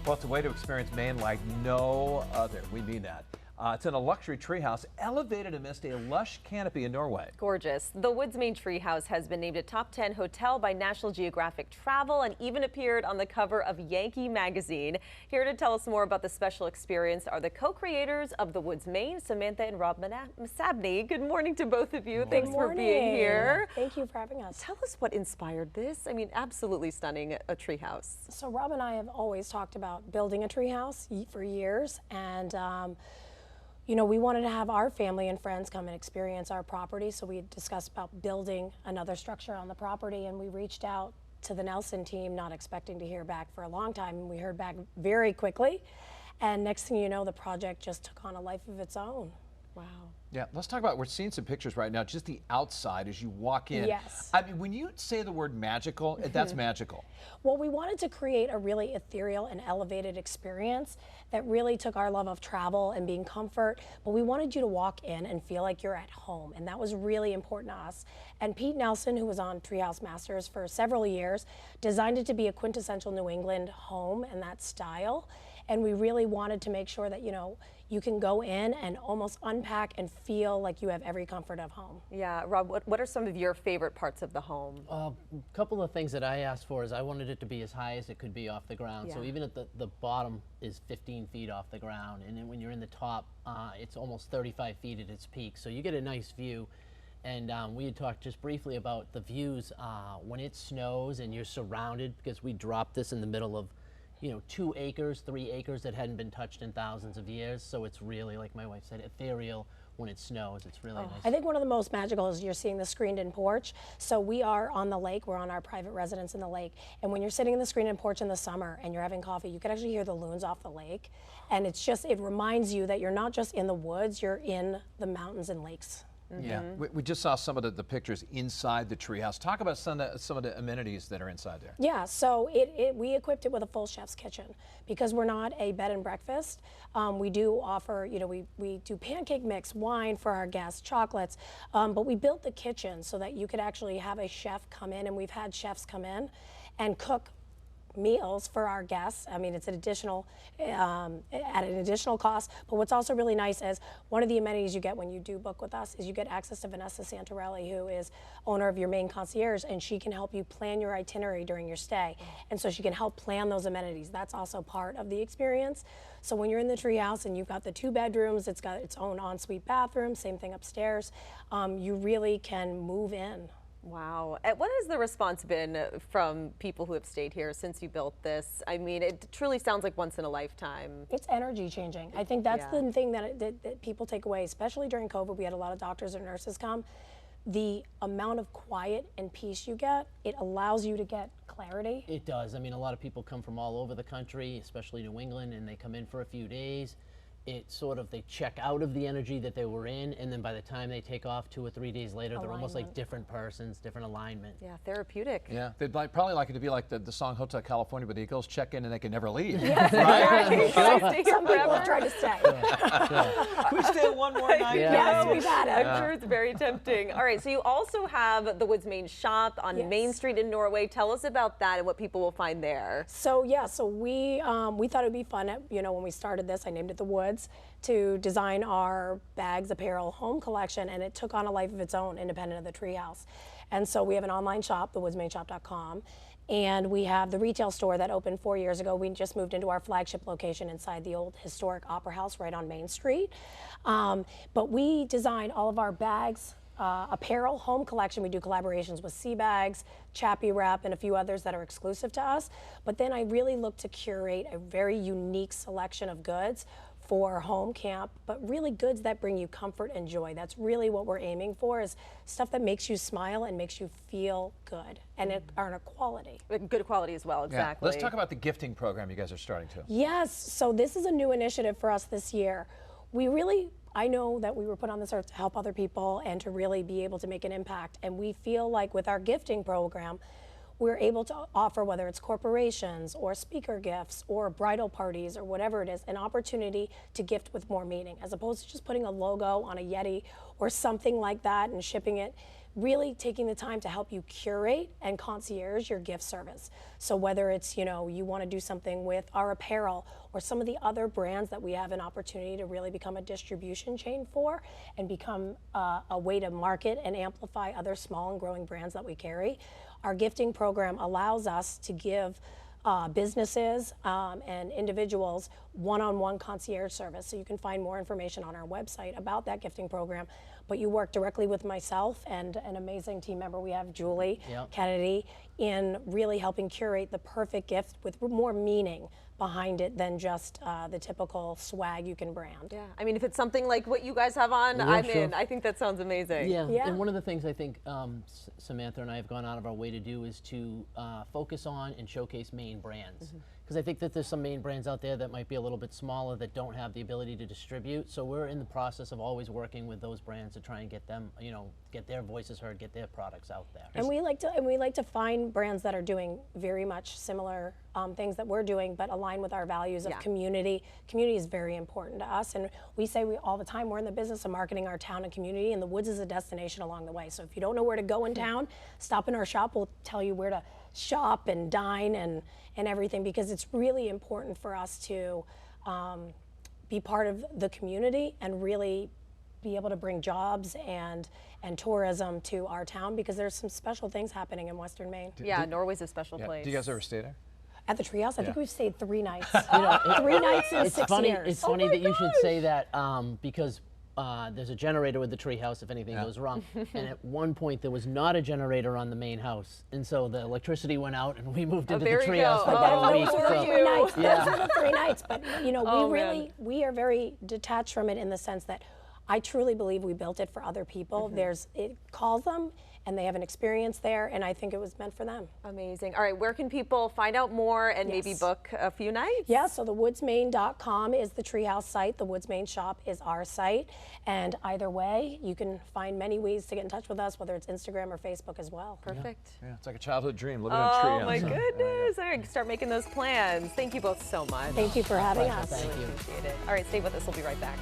Well, it's a way to experience Maine like no other. We mean that. It's in a luxury treehouse elevated amidst a lush canopy in Norway. Gorgeous. The Woods Maine Treehouse has been named a top 10 hotel by National Geographic Travel and even appeared on the cover of Yankee Magazine. Here to tell us more about the special experience are the co-creators of the Woods Maine, Samantha and Rob Masabny. Good morning to both of you. Thanks for being here. Thank you for having us. Tell us what inspired this. I mean, absolutely stunning, a treehouse. So Rob and I have always talked about building a treehouse for years, and you know, we wanted to have our family and friends come and experience our property, so we discussed about building another structure on the property, and we reached out to the Nelson team, not expecting to hear back for a long time, and we heard back very quickly, and next thing you know, the project just took on a life of its own. Wow. Yeah, let's talk about, we're seeing some pictures right now, just the outside as you walk in. Yes. I mean, when you say the word magical, that's magical. Well, we wanted to create a really ethereal and elevated experience that really took our love of travel and being comfort, but we wanted you to walk in and feel like you're at home, and that was really important to us. And Pete Nelson, who was on Treehouse Masters for several years, designed it to be a quintessential New England home and that style. And we really wanted to make sure that, you know, you can go in and almost unpack and feel like you have every comfort of home. Yeah, Rob, what are some of your favorite parts of the home? A couple of things that I asked for is I wanted it to be as high as it could be off the ground. Yeah. So even at the bottom is 15 feet off the ground, and then when you're in the top, it's almost 35 feet at its peak. So you get a nice view. And we had talked just briefly about the views when it snows and you're surrounded, because we dropped this in the middle of, you know, 2 acres, 3 acres that hadn't been touched in thousands of years. So it's really, like my wife said, ethereal when it snows. It's really nice. I think one of the most magical is you're seeing the screened-in porch. So we are on the lake. We're on our private residence in the lake. And when you're sitting in the screened-in porch in the summer and you're having coffee, you can actually hear the loons off the lake. And it's just, it reminds you that you're not just in the woods, you're in the mountains and lakes. Yeah, we just saw some of the pictures inside the treehouse. Talk about some of the amenities that are inside there. Yeah, so we equipped it with a full chef's kitchen because we're not a bed and breakfast. We do offer, you know, we do pancake mix, wine for our guests, chocolates, but we built the kitchen so that you could actually have a chef come in, and we've had chefs come in and cook meals for our guests. I mean, it's an additional, at an additional cost, but what's also really nice is one of the amenities you get when you do book with us is you get access to Vanessa Santorelli, who is owner of your Maine Concierge, and she can help you plan your itinerary during your stay. And so she can help plan those amenities. That's also part of the experience. So when you're in the treehouse and you've got the 2 bedrooms, it's got its own ensuite bathroom, same thing upstairs, you really can move in. Wow. And what has the response been from people who have stayed here since you built this? I mean, it truly sounds like once in a lifetime. It's energy changing. I think that's the thing that people take away, especially during COVID. We had a lot of doctors and nurses come. The amount of quiet and peace you get, it allows you to get clarity. It does. I mean, a lot of people come from all over the country, especially New England, and they come in for a few days. It sort of, they check out of the energy that they were in, and then by the time they take off 2 or 3 days later, they're almost like different persons, different alignment. Yeah, therapeutic. Yeah, they'd probably like it to be like the song Hotel California, where the Eagles check in and they can never leave. Yes, right? right. Some people have tried to stay. Can we stay one more night? Yeah. Yes, we've had it. I'm sure it's very tempting. All right, so you also have the Woods Maine shop on Main Street in Norway. Tell us about that and what people will find there. So yeah, so we thought it would be fun. You know, when we started this, I named it the Woods, to design our bags, apparel, home collection, and it took on a life of its own, independent of the treehouse. And so we have an online shop, thewoodsmainshop.com, and we have the retail store that opened 4 years ago. We just moved into our flagship location inside the old historic Opera House right on Main Street. But we design all of our bags, apparel, home collection. We do collaborations with Sea Bags, Chappie Wrap, and a few others that are exclusive to us. But then I really look to curate a very unique selection of goods for home camp, but really goods that bring you comfort and joy. That's really what we're aiming for, is stuff that makes you smile and makes you feel good, and it are a quality. Good quality as well, exactly. Yeah. Let's talk about the gifting program you guys are starting to. Yes, so this is a new initiative for us this year. I know that we were put on this earth to help other people and to really be able to make an impact, and we feel like with our gifting program, we're able to offer, whether it's corporations or speaker gifts or bridal parties or whatever it is, an opportunity to gift with more meaning, as opposed to just putting a logo on a Yeti or something like that and shipping it. really taking the time to help you curate and concierge your gift service. So whether it's, you want to do something with our apparel or some of the other brands that we have an opportunity to really become a distribution chain for and become a way to market and amplify other small and growing brands that we carry, our gifting program allows us to give businesses and individuals one-on-one concierge service. So you can find more information on our website about that gifting program. But you work directly with myself and an amazing team member. We have Julie Kennedy in really helping curate the perfect gift with more meaning behind it than just the typical swag you can brand. Yeah, I mean, if it's something like what you guys have on, I'm in. I think that sounds amazing. Yeah, and one of the things I think Samantha and I have gone out of our way to do is to focus on and showcase Maine brands. Because I think that there's some Maine brands out there that might be a little bit smaller that don't have the ability to distribute. So we're in the process of always working with those brands to try and get them, get their voices heard, get their products out there. And we like to find brands that are doing very much similar things that we're doing, but align with our values of community. Community is very important to us, and we say all the time we're in the business of marketing our town and community, and the Woods is a destination along the way. So if you don't know where to go in town, stop in our shop. We'll tell you where to shop and dine and everything, because it's really important for us to be part of the community and really be able to bring jobs and tourism to our town, because there's some special things happening in Western Maine. Yeah, Norway's a special place. Do you guys ever stay there? At the treehouse, I think we've stayed 3 nights. 3 nights in 6 years. It's funny that you should say that because there's a generator with the treehouse if anything goes wrong. And at one point there was not a generator on the main house, and so the electricity went out and we moved into the treehouse for about a week. Those were the 3 nights. Those were the 3 nights. But we are very detached from it in the sense that I truly believe we built it for other people. It calls them, and they have an experience there, and I think it was meant for them. Amazing. All right, where can people find out more and maybe book a few nights? Yeah, so the woodsmaine.com is the treehouse site. The Woods Maine shop is our site. And either way, you can find many ways to get in touch with us, whether it's Instagram or Facebook as well. Perfect. Yeah, it's like a childhood dream, living in a treehouse. Oh my goodness. All right, start making those plans. Thank you both so much. Thank you for having us. Thank you. Appreciate it. All right, stay with us. We'll be right back.